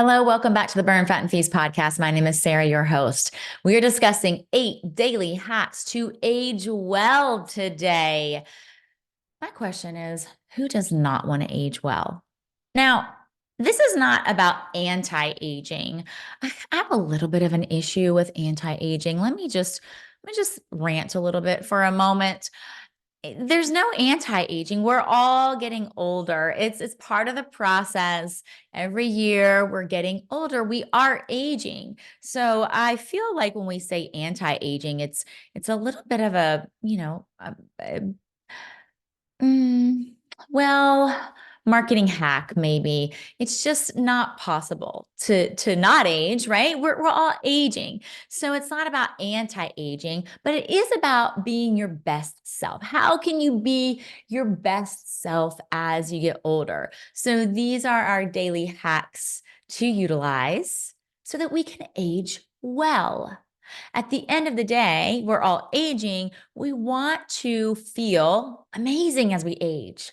Hello, welcome back to the Burn Fat and Feast podcast. My name is Sarah, your host. We are discussing 8 daily hacks to age well today. My question is, who does not want to age well? Now, this is not about anti-aging. I have a little bit of an issue with anti-aging. Let me just rant a little bit for a moment. There's no anti-aging. We're all getting older. It's part of the process. Every year we're getting older. We are aging. So I feel like when we say anti-aging, it's a little bit of Mm, well, marketing hack maybe. It's just not possible to not age, right? We're all aging. So it's not about anti-aging, but it is about being your best self. How can you be your best self as you get older? So these are our daily hacks to utilize so that we can age well. At the end of the day, we're all aging. We want to feel amazing as we age.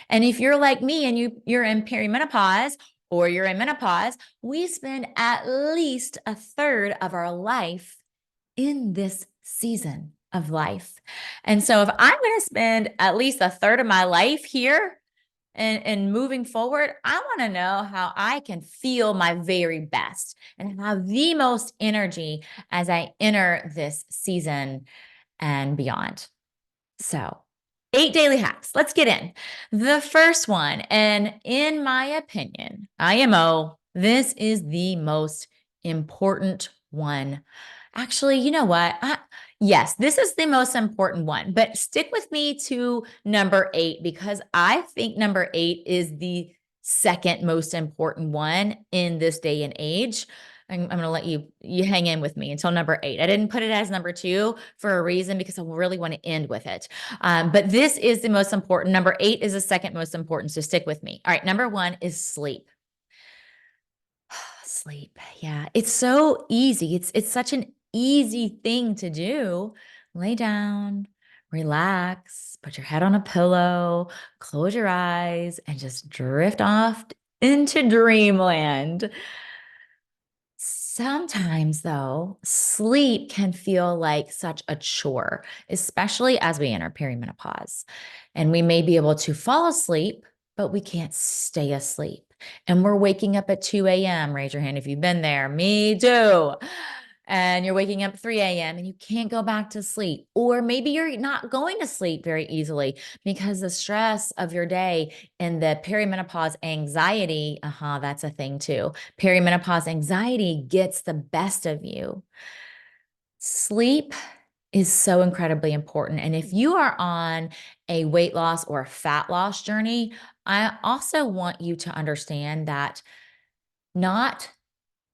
And if you're like me and you're in perimenopause or you're in menopause, we spend at least a third of our life in this season of life. And so if I'm going to spend at least a third of my life here, and moving forward, I want to know how I can feel my very best and have the most energy as I enter this season and beyond. So, 8 daily hacks. Let's get in. The first one, and in my opinion, IMO, this is the most important one. Actually, you know what? Yes, this is the most important one, but stick with me to number 8 because I think number 8 is the second most important one in this day and age. I'm going to let you hang in with me until number 8. I didn't put it as number 2 for a reason because I really want to end with it. But this is the most important. Number 8 is the second most important. So stick with me. All right. Number 1 is sleep. Sleep. Yeah. It's so easy. It's such an easy thing to do. Lay down, relax, put your head on a pillow, close your eyes, and just drift off into dreamland. Sometimes, though, sleep can feel like such a chore, especially as we enter perimenopause. And we may be able to fall asleep, but we can't stay asleep. And we're waking up at 2 a.m. Raise your hand if you've been there. Me too. And you're waking up 3 a.m. and you can't go back to sleep. Or maybe you're not going to sleep very easily because the stress of your day and the perimenopause anxiety, that's a thing too. Perimenopause anxiety gets the best of you. Sleep is so incredibly important. And if you are on a weight loss or a fat loss journey, I also want you to understand that not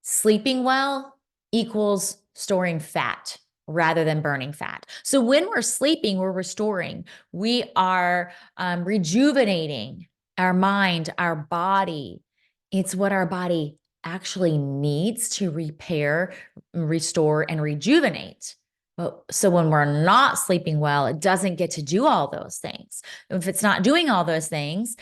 sleeping well equals storing fat rather than burning fat. So when we're sleeping, we're restoring. We are rejuvenating our mind, our body. It's what our body actually needs to repair, restore, and rejuvenate. So when we're not sleeping well, it doesn't get to do all those things. If it's not doing all those things,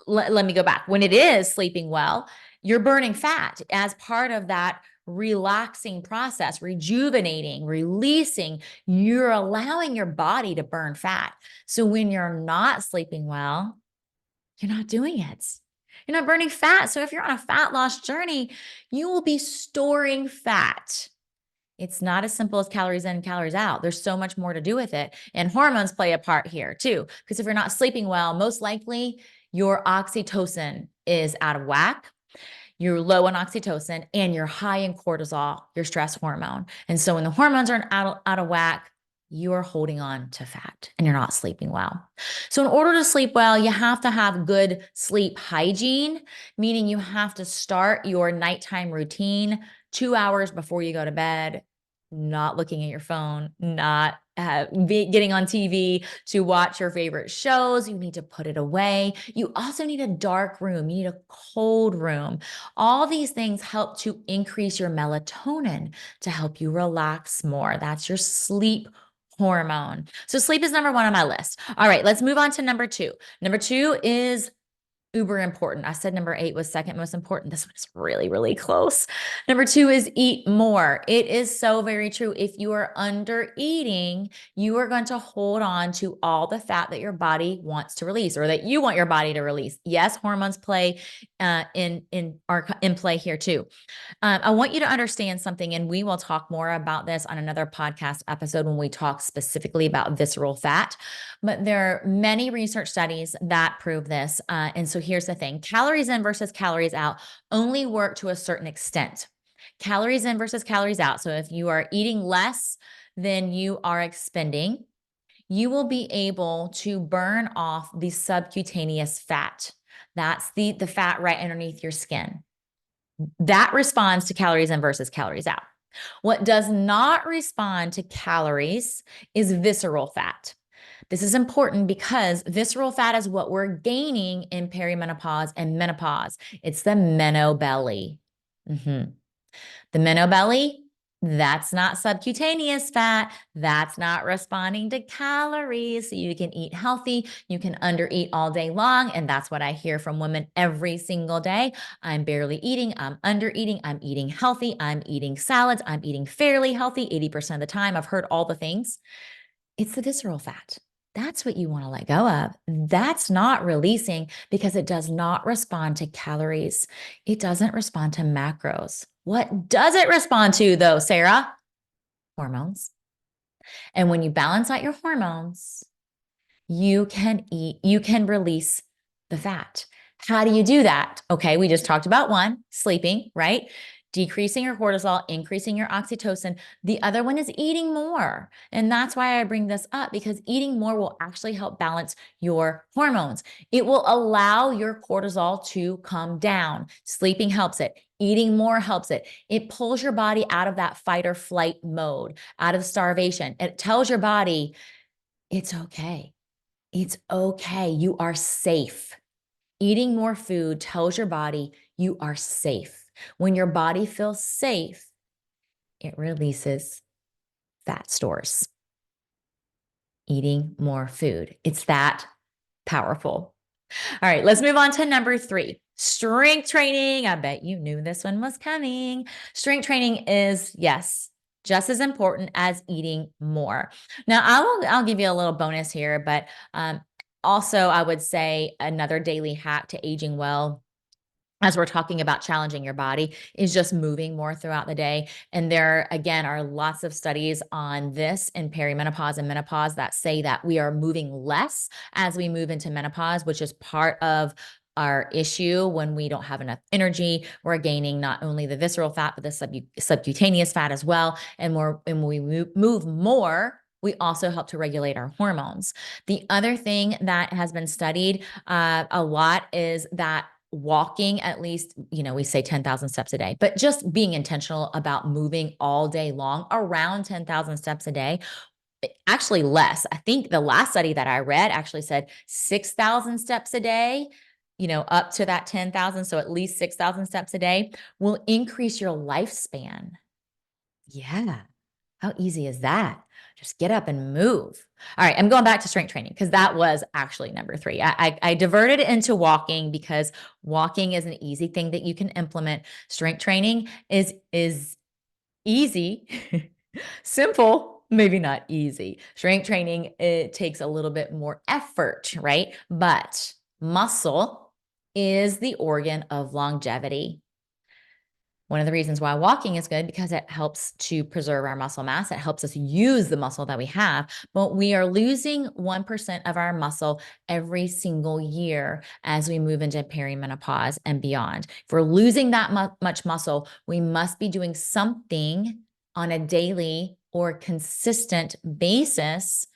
let me go back. When it is sleeping well, you're burning fat as part of that relaxing process, rejuvenating, releasing. You're allowing your body to burn fat. So when you're not sleeping well, you're not doing it. You're not burning fat. So if you're on a fat loss journey, you will be storing fat. It's not as simple as calories in, calories out. There's so much more to do with it. And hormones play a part here too. Because if you're not sleeping well, most likely your oxytocin is out of whack. You're low on oxytocin and you're high in cortisol, your stress hormone. And so when the hormones are out of whack, you are holding on to fat and you're not sleeping well. So in order to sleep well, you have to have good sleep hygiene, meaning you have to start your nighttime routine 2 hours before you go to bed, not looking at your phone, not getting on TV to watch your favorite shows. You need to put it away. You also need a dark room. You need a cold room. All these things help to increase your melatonin to help you relax more. That's your sleep hormone. So sleep is number 1 on my list. All right, let's move on to number 2. Number 2 is uber important. I said number 8 was second most important. This one is really, really close. Number 2 is eat more. It is so very true. If you are under eating, you are going to hold on to all the fat that your body wants to release, or that you want your body to release. Yes, hormones play are in play here too. I want you to understand something, and we will talk more about this on another podcast episode when we talk specifically about visceral fat. But there are many research studies that prove this. And so here's the thing: calories in versus calories out only work to a certain extent. Calories in versus calories out. So if you are eating less than you are expending, you will be able to burn off the subcutaneous fat. That's the fat right underneath your skin. That responds to calories in versus calories out. What does not respond to calories is visceral fat. This is important because visceral fat is what we're gaining in perimenopause and menopause. It's the menobelly. The menobelly, that's not subcutaneous fat. That's not responding to calories. So you can eat healthy. You can undereat all day long. And that's what I hear from women every single day. I'm barely eating. I'm undereating. I'm eating healthy. I'm eating salads. I'm eating fairly healthy 80% of the time. I've heard all the things. It's the visceral fat. That's what you want to let go of. That's not releasing because it does not respond to calories. It doesn't respond to macros. What does it respond to, though, Sarah? Hormones. And when you balance out your hormones, you can release the fat. How do you do that? Okay, we just talked about one, sleeping, right? Decreasing your cortisol, increasing your oxytocin. The other one is eating more. And that's why I bring this up, because eating more will actually help balance your hormones. It will allow your cortisol to come down. Sleeping helps it. Eating more helps it. It pulls your body out of that fight or flight mode, out of starvation. It tells your body, it's okay. It's okay. You are safe. Eating more food tells your body you are safe. When your body feels safe, it releases fat stores. Eating more food. It's that powerful. All right, let's move on to number 3. Strength training. I bet you knew this one was coming. Strength training is, yes, just as important as eating more. Now, I'll give you a little bonus here, but also I would say another daily hack to aging well, as we're talking about challenging your body, is just moving more throughout the day. And there, again, are lots of studies on this in perimenopause and menopause that say that we are moving less as we move into menopause, which is part of our issue. When we don't have enough energy, we're gaining not only the visceral fat, but the subcutaneous fat as well. And when we move more, we also help to regulate our hormones. The other thing that has been studied a lot is that walking at least, we say 10,000 steps a day, but just being intentional about moving all day long, around 10,000 steps a day, actually less. I think the last study that I read actually said 6,000 steps a day, up to that 10,000. So at least 6,000 steps a day will increase your lifespan. Yeah. How easy is that? Just get up and move. All right, I'm going back to strength training because that was actually number 3. I diverted it into walking because walking is an easy thing that you can implement. Strength training is easy, simple, maybe not easy. Strength training, it takes a little bit more effort, right? But muscle is the organ of longevity. One of the reasons why walking is good, because it helps to preserve our muscle mass. It helps us use the muscle that we have, but we are losing 1% of our muscle every single year as we move into perimenopause and beyond. If we're losing that much muscle, we must be doing something on a daily or consistent basis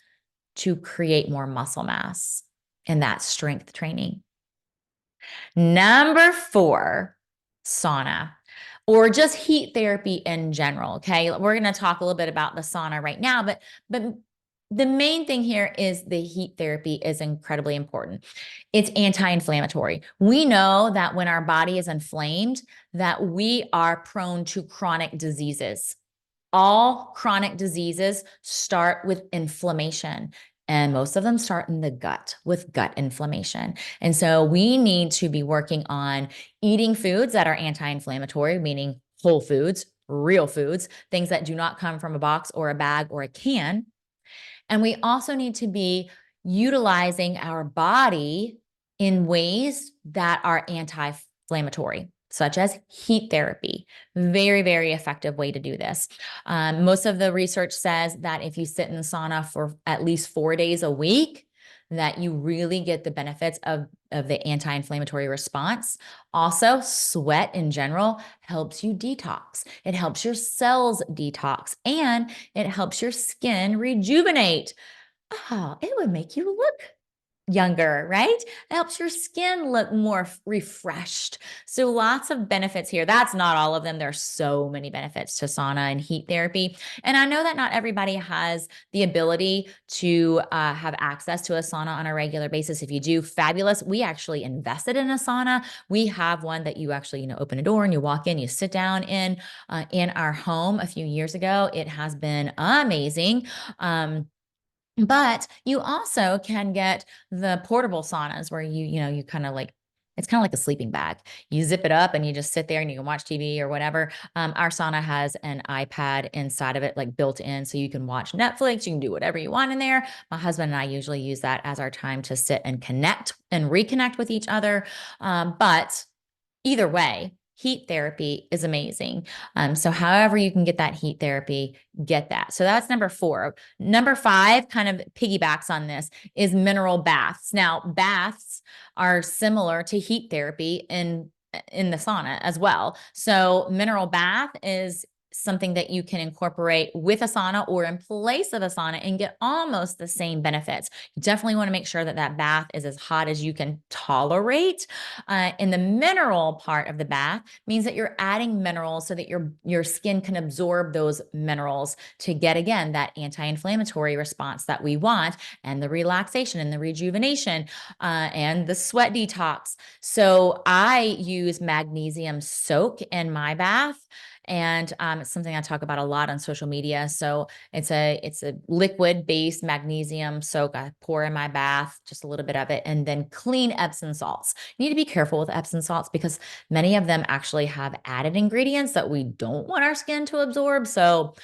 to create more muscle mass, and that's strength training. Number 4, sauna, or just heat therapy in general. Okay. We're going to talk a little bit about the sauna right now, but the main thing here is the heat therapy is incredibly important. It's anti-inflammatory. We know that when our body is inflamed, that we are prone to chronic diseases. All chronic diseases start with inflammation. And most of them start in the gut with gut inflammation. And so we need to be working on eating foods that are anti-inflammatory, meaning whole foods, real foods, things that do not come from a box or a bag or a can. And we also need to be utilizing our body in ways that are anti-inflammatory, such as heat therapy. Very, very effective way to do this. Most of the research says that if you sit in the sauna for at least 4 days a week, that you really get the benefits of the anti-inflammatory response. Also, sweat in general helps you detox. It helps your cells detox, and it helps your skin rejuvenate. Oh, it would make you look younger, right? It helps your skin look more refreshed. So lots of benefits here. That's not all of them. There's so many benefits to sauna and heat therapy. And I know that not everybody has the ability to have access to a sauna on a regular basis. If you do, fabulous. We actually invested in a sauna. We have one that you actually, open a door and you walk in, you sit down in our home a few years ago. It has been amazing. But you also can get the portable saunas where you kind of like, it's kind of like a sleeping bag. You zip it up and you just sit there and you can watch TV or whatever. Our sauna has an iPad inside of it, like built in, so you can watch Netflix. You can do whatever you want in there. My husband and I usually use that as our time to sit and connect and reconnect with each other. But either way, heat therapy is amazing. So however you can get that heat therapy, get that. So that's number 4. Number 5 kind of piggybacks on this is mineral baths. Now, baths are similar to heat therapy in the sauna as well. So mineral bath is something that you can incorporate with a sauna or in place of a sauna and get almost the same benefits. You definitely want to make sure that that bath is as hot as you can tolerate. In the mineral part of the bath means that you're adding minerals so that your skin can absorb those minerals to get, again, that anti-inflammatory response that we want, and the relaxation and the rejuvenation, and the sweat detox. So I use magnesium soak in my bath. And it's something I talk about a lot on social media. So it's a liquid-based magnesium soak. I pour in my bath, just a little bit of it, and then clean Epsom salts. You need to be careful with Epsom salts because many of them actually have added ingredients that we don't want our skin to absorb. So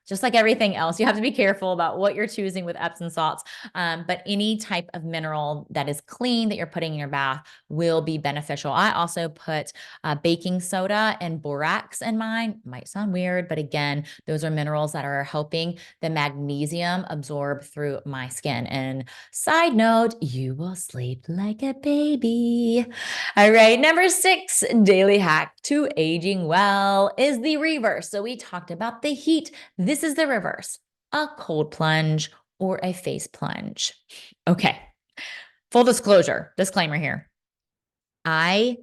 just like everything else, you have to be careful about what you're choosing with Epsom salts. But any type of mineral that is clean that you're putting in your bath will be beneficial. I also put baking soda and borax in mine. Might sound weird, but again, those are minerals that are helping the magnesium absorb through my skin. And side note, you will sleep like a baby. All right, number 6 daily hack to aging well is the reverse. So we talked about the heat. This is the reverse, a cold plunge or a face plunge. Okay, full disclaimer here. I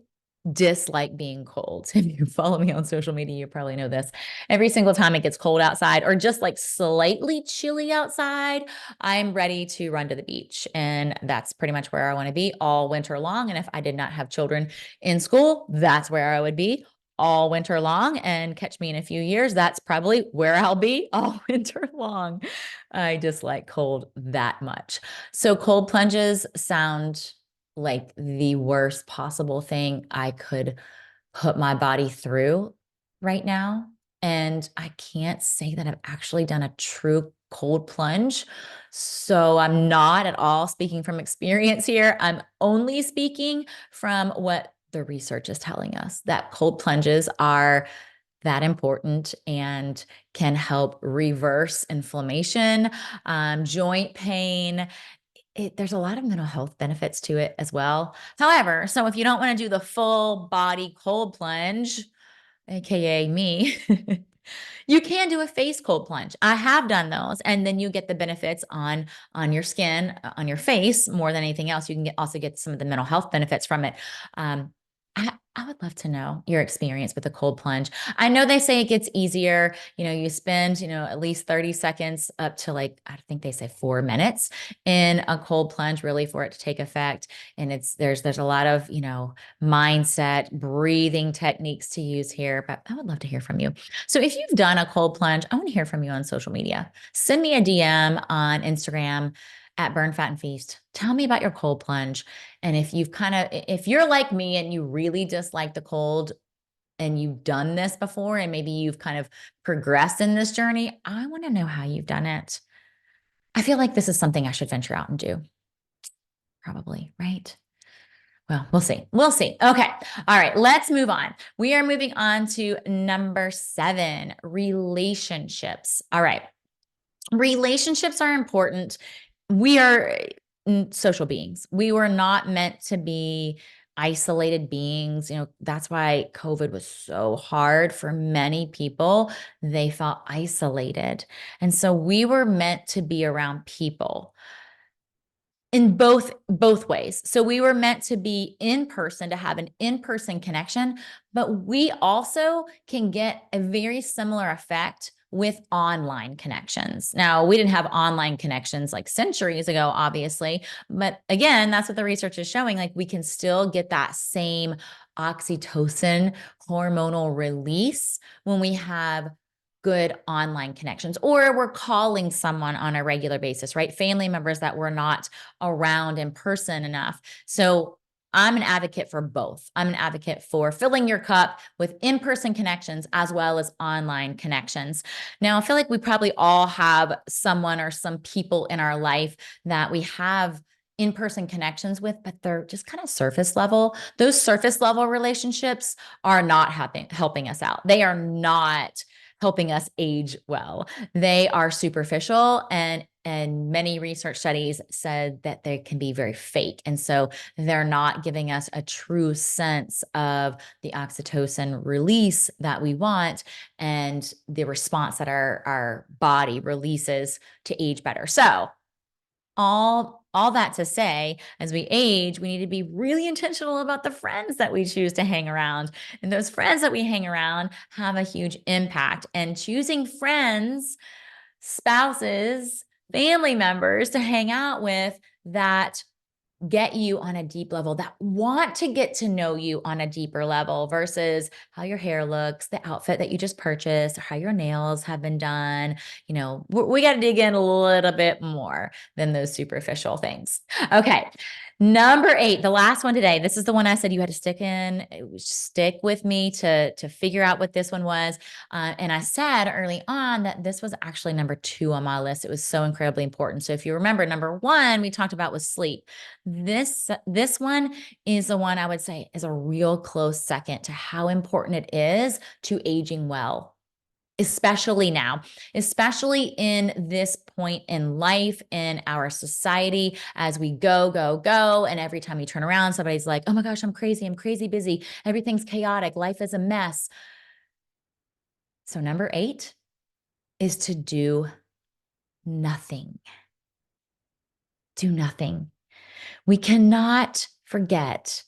dislike being cold. If you follow me on social media, you probably know this. Every single time it gets cold outside or just like slightly chilly outside, I'm ready to run to the beach. And that's pretty much where I want to be all winter long. And if I did not have children in school, that's where I would be all winter long. And catch me in a few years, that's probably where I'll be all winter long. I dislike cold that much. So cold plunges sound like the worst possible thing I could put my body through right now. And I can't say that I've actually done a true cold plunge. So I'm not at all speaking from experience here. I'm only speaking from what the research is telling us, that cold plunges are that important and can help reverse inflammation, joint pain. There's a lot of mental health benefits to it as well. However, so if you don't want to do the full body cold plunge, AKA me, you can do a face cold plunge. I have done those, and then you get the benefits on your skin, on your face more than anything else. You can also get some of the mental health benefits from it. Um, I would love to know your experience with a cold plunge. I know they say it gets easier. You spend, at least 30 seconds up to like, I think they say 4 minutes in a cold plunge, really for it to take effect. And there's a lot of, mindset, breathing techniques to use here, but I would love to hear from you. So if you've done a cold plunge, I want to hear from you on social media. Send me a DM on Instagram at Burn Fat and Feast. Tell me about your cold plunge. And if you're like me and you really dislike the cold and you've done this before and maybe you've kind of progressed in this journey, I want to know how you've done it. I feel like this is something I should venture out and do. Probably, right? Well, we'll see. We'll see. Okay. All right. Let's move on. We are moving on to number 7, relationships. All right. Relationships are important. We are social beings. We were not meant to be isolated beings. That's why COVID was so hard for many people. They felt isolated. And so we were meant to be around people in both ways. So we were meant to be in person, to have an in-person connection, but we also can get a very similar effect with online connections. Now, we didn't have online connections like centuries ago, obviously, but again, that's what the research is showing. Like, we can still get that same oxytocin hormonal release when we have good online connections, or we're calling someone on a regular basis, right? Family members that we're not around in person enough. So I'm an advocate for both. I'm an advocate for filling your cup with in-person connections as well as online connections. Now, I feel like we probably all have someone or some people in our life that we have in-person connections with, but they're just kind of surface level. Those surface level relationships are not helping us out. They are not helping us age well. They are superficial, and many research studies said that they can be very fake. And so they're not giving us a true sense of the oxytocin release that we want and the response that our body releases to age better. So all that to say, as we age, we need to be really intentional about the friends that we choose to hang around. And those friends that we hang around have a huge impact. And choosing friends, spouses, family members to hang out with that get you on a deep level, that want to get to know you on a deeper level versus how your hair looks, the outfit that you just purchased, or how your nails have been done. We got to dig in a little bit more than those superficial things. Okay. Number 8, the last one today. This is the one I said you had to stick with me to figure out what this one was. And I said early on that this was actually number 2 on my list. It was so incredibly important. So if you remember, number 1 we talked about was sleep. This one is the one I would say is a real close second to how important it is to aging well, especially now, especially in this point in life, in our society, as we go, go, go. And every time you turn around, somebody's like, oh my gosh, I'm crazy busy. Everything's chaotic. Life is a mess. So number 8 is to do nothing. Do nothing. We cannot forget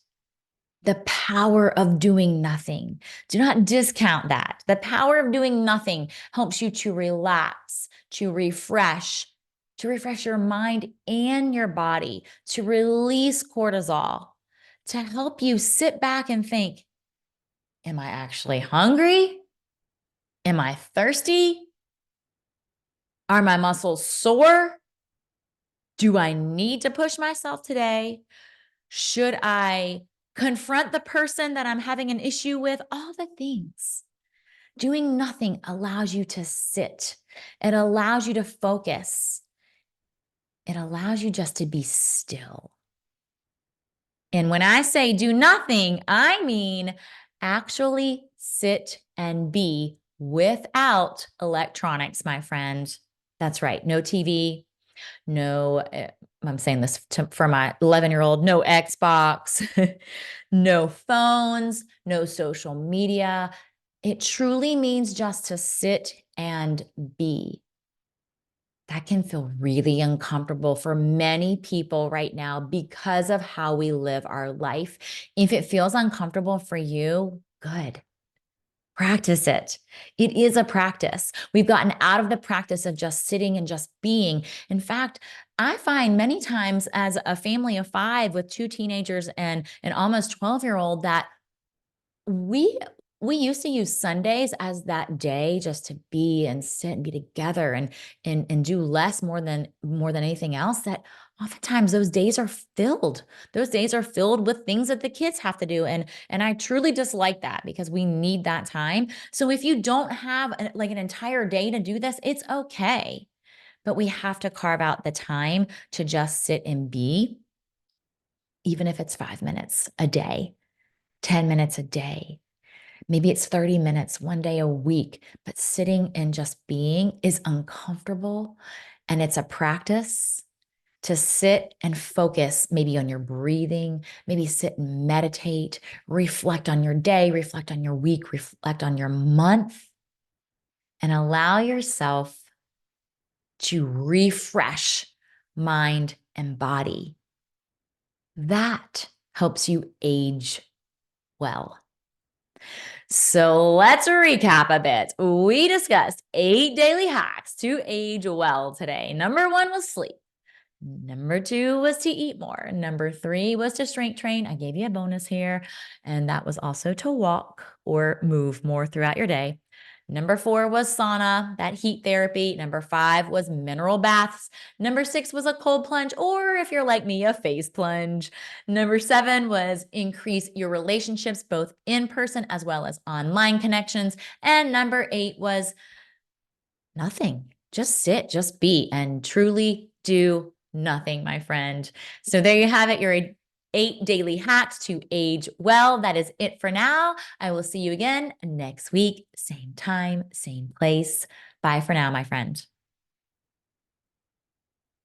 the power of doing nothing. Do not discount that. The power of doing nothing helps you to relax, to refresh your mind and your body, to release cortisol, to help you sit back and think, am I actually hungry? Am I thirsty? Are my muscles sore? Do I need to push myself today? Should I confront the person that I'm having an issue with? All the things. Doing nothing allows you to sit. It allows you to focus. It allows you just to be still. And when I say do nothing, I mean actually sit and be without electronics, my friend. That's right. No TV, no, I'm saying this for my 11-year-old, no Xbox, no phones, no social media. It truly means just to sit and be. that can feel really uncomfortable for many people right now because of how we live our life. If it feels uncomfortable for you, good. Practice it. It is a practice. We've gotten out of the practice of just sitting and just being. In fact, I find many times as a family of five with two teenagers and an almost 12-year-old that we we used to use Sundays as that day just to be and sit and be together and do less more than anything else, that oftentimes those days are filled. Those days are filled with things that the kids have to do, and I truly dislike that because we need that time. So if you don't have like an entire day to do this, it's okay. But we have to carve out the time to just sit and be, even if it's 5 minutes a day, 10 minutes a day. Maybe it's 30 minutes one day a week, but sitting and just being is uncomfortable. And it's a practice to sit and focus maybe on your breathing, maybe sit and meditate, reflect on your day, reflect on your week, reflect on your month, and allow yourself to refresh mind and body. That helps you age well. So let's recap a bit. We discussed 8 daily hacks to age well today. Number 1 was sleep. Number 2 was to eat more. Number 3 was to strength train. I gave you a bonus here. And that was also to walk or move more throughout your day. Number 4 was sauna, that heat therapy. Number 5 was mineral baths. Number 6 was a cold plunge, or if you're like me, a face plunge. Number 7 was increase your relationships, both in person as well as online connections. And number 8 was nothing. Just sit, just be, and truly do nothing, my friend. So there you have it, your 8 daily hacks to age well. That is it for now. I will see you again next week, same time, same place. Bye for now, my friend.